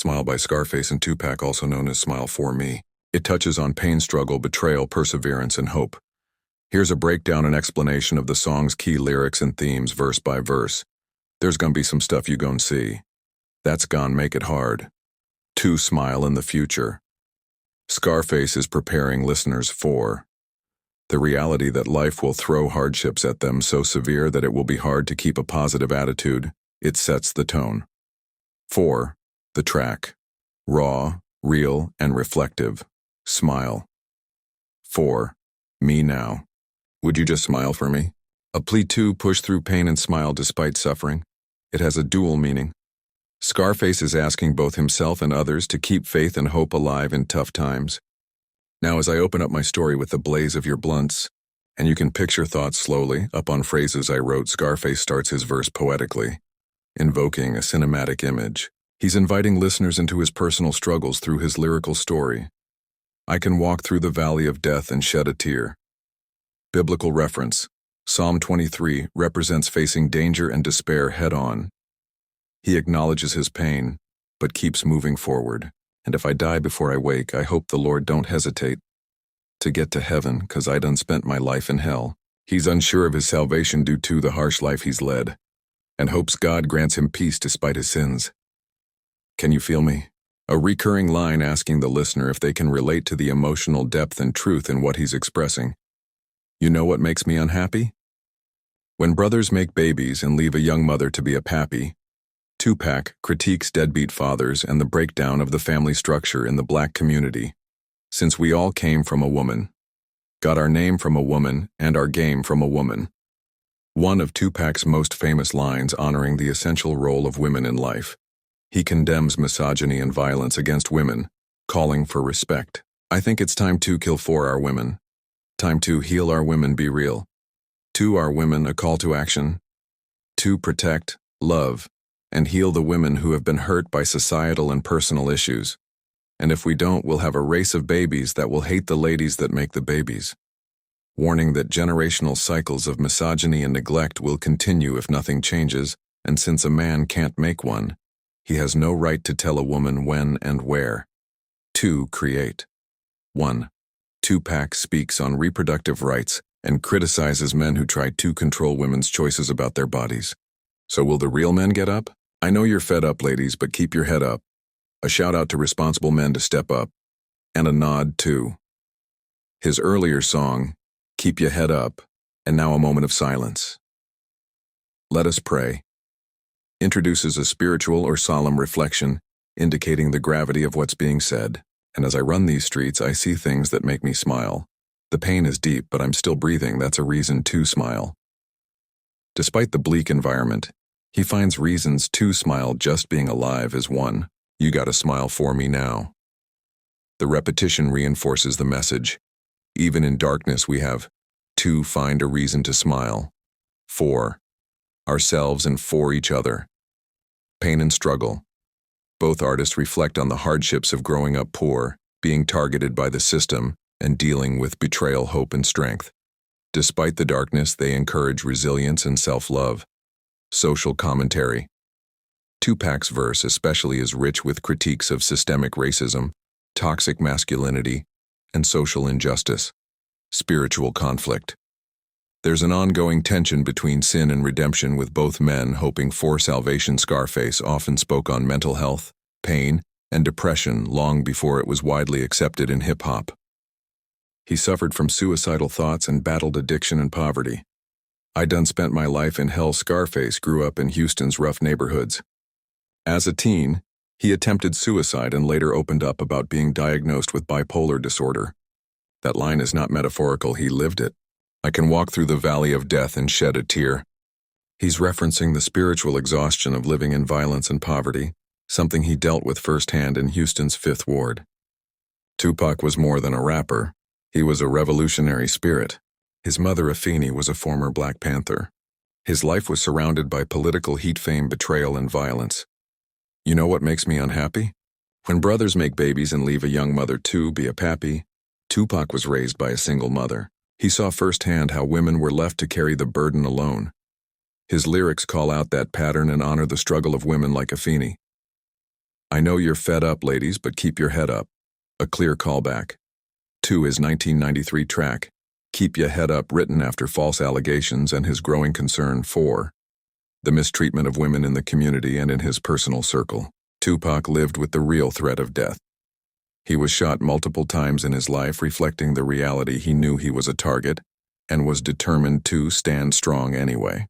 Smile by Scarface and Tupac, also known as Smile for Me. It touches on pain, struggle, betrayal, perseverance, and hope. Here's a breakdown and explanation of the song's key lyrics and themes verse by verse. There's gonna be some stuff you gon' see. That's gon' make it hard. To smile in the future. Scarface is preparing listeners for the reality that life will throw hardships at them so severe that it will be hard to keep a positive attitude. It sets the tone. 4. The track. Raw, real, and reflective. Smile. 4. Me now. Would you just smile for me? A plea to push through pain and smile despite suffering. It has a dual meaning. Scarface is asking both himself and others to keep faith and hope alive in tough times. Now, as I open up my story with the blaze of your blunts, and you can picture thoughts slowly up on phrases I wrote, Scarface starts his verse poetically, invoking a cinematic image. He's inviting listeners into his personal struggles through his lyrical story. I can walk through the valley of death and shed a tear. Biblical reference. Psalm 23 represents facing danger and despair head-on. He acknowledges his pain, but keeps moving forward. And if I die before I wake, I hope the Lord don't hesitate to get to heaven, 'cause I done spent my life in hell. He's unsure of his salvation due to the harsh life he's led, and hopes God grants him peace despite his sins. Can you feel me? A recurring line asking the listener if they can relate to the emotional depth and truth in what he's expressing. You know what makes me unhappy? When brothers make babies and leave a young mother to be a pappy. Tupac critiques deadbeat fathers and the breakdown of the family structure in the black community. Since we all came from a woman, got our name from a woman, and our game from a woman. One of Tupac's most famous lines honoring the essential role of women in life. He condemns misogyny and violence against women, calling for respect. I think it's time to kill for our women. Time to heal our women, be real. To our women, a call to action. To protect, love, and heal the women who have been hurt by societal and personal issues. And if we don't, we'll have a race of babies that will hate the ladies that make the babies. Warning that generational cycles of misogyny and neglect will continue if nothing changes, and since a man can't make one, he has no right to tell a woman when and where to create. 1. Tupac speaks on reproductive rights and criticizes men who try to control women's choices about their bodies. So will the real men get up? I know you're fed up, ladies, but keep your head up. A shout out to responsible men to step up. And a nod to his earlier song, Keep Your Head Up, and now a moment of silence. Let us pray. Introduces a spiritual or solemn reflection, indicating the gravity of what's being said. And as I run these streets, I see things that make me smile. The pain is deep, but I'm still breathing. That's a reason to smile. Despite the bleak environment, he finds reasons to smile. Just being alive is one. You gotta smile for me now. The repetition reinforces the message. Even in darkness, we have to find a reason to smile. For ourselves and for each other. Pain and struggle. Both artists reflect on the hardships of growing up poor, being targeted by the system, and dealing with betrayal, hope, and strength. Despite the darkness, they encourage resilience and self-love. Social commentary. Tupac's verse especially is rich with critiques of systemic racism, toxic masculinity, and social injustice. Spiritual conflict. There's an ongoing tension between sin and redemption, with both men hoping for salvation. Scarface often spoke on mental health, pain, and depression long before it was widely accepted in hip-hop. He suffered from suicidal thoughts and battled addiction and poverty. I done spent my life in hell. Scarface grew up in Houston's rough neighborhoods. As a teen, he attempted suicide and later opened up about being diagnosed with bipolar disorder. That line is not metaphorical, he lived it. I can walk through the valley of death and shed a tear. He's referencing the spiritual exhaustion of living in violence and poverty, something he dealt with firsthand in Houston's Fifth Ward. Tupac was more than a rapper. He was a revolutionary spirit. His mother, Afeni, was a former Black Panther. His life was surrounded by political heat, fame, betrayal, and violence. You know what makes me unhappy? When brothers make babies and leave a young mother to be a pappy. Tupac was raised by a single mother. He saw firsthand how women were left to carry the burden alone. His lyrics call out that pattern and honor the struggle of women like Afeni. I know you're fed up, ladies, but keep your head up. A clear callback. 2 is 1993 track, Keep Ya Head Up, written after false allegations and his growing concern for the mistreatment of women in the community and in his personal circle. Tupac lived with the real threat of death. He was shot multiple times in his life, reflecting the reality he knew he was a target and was determined to stand strong anyway.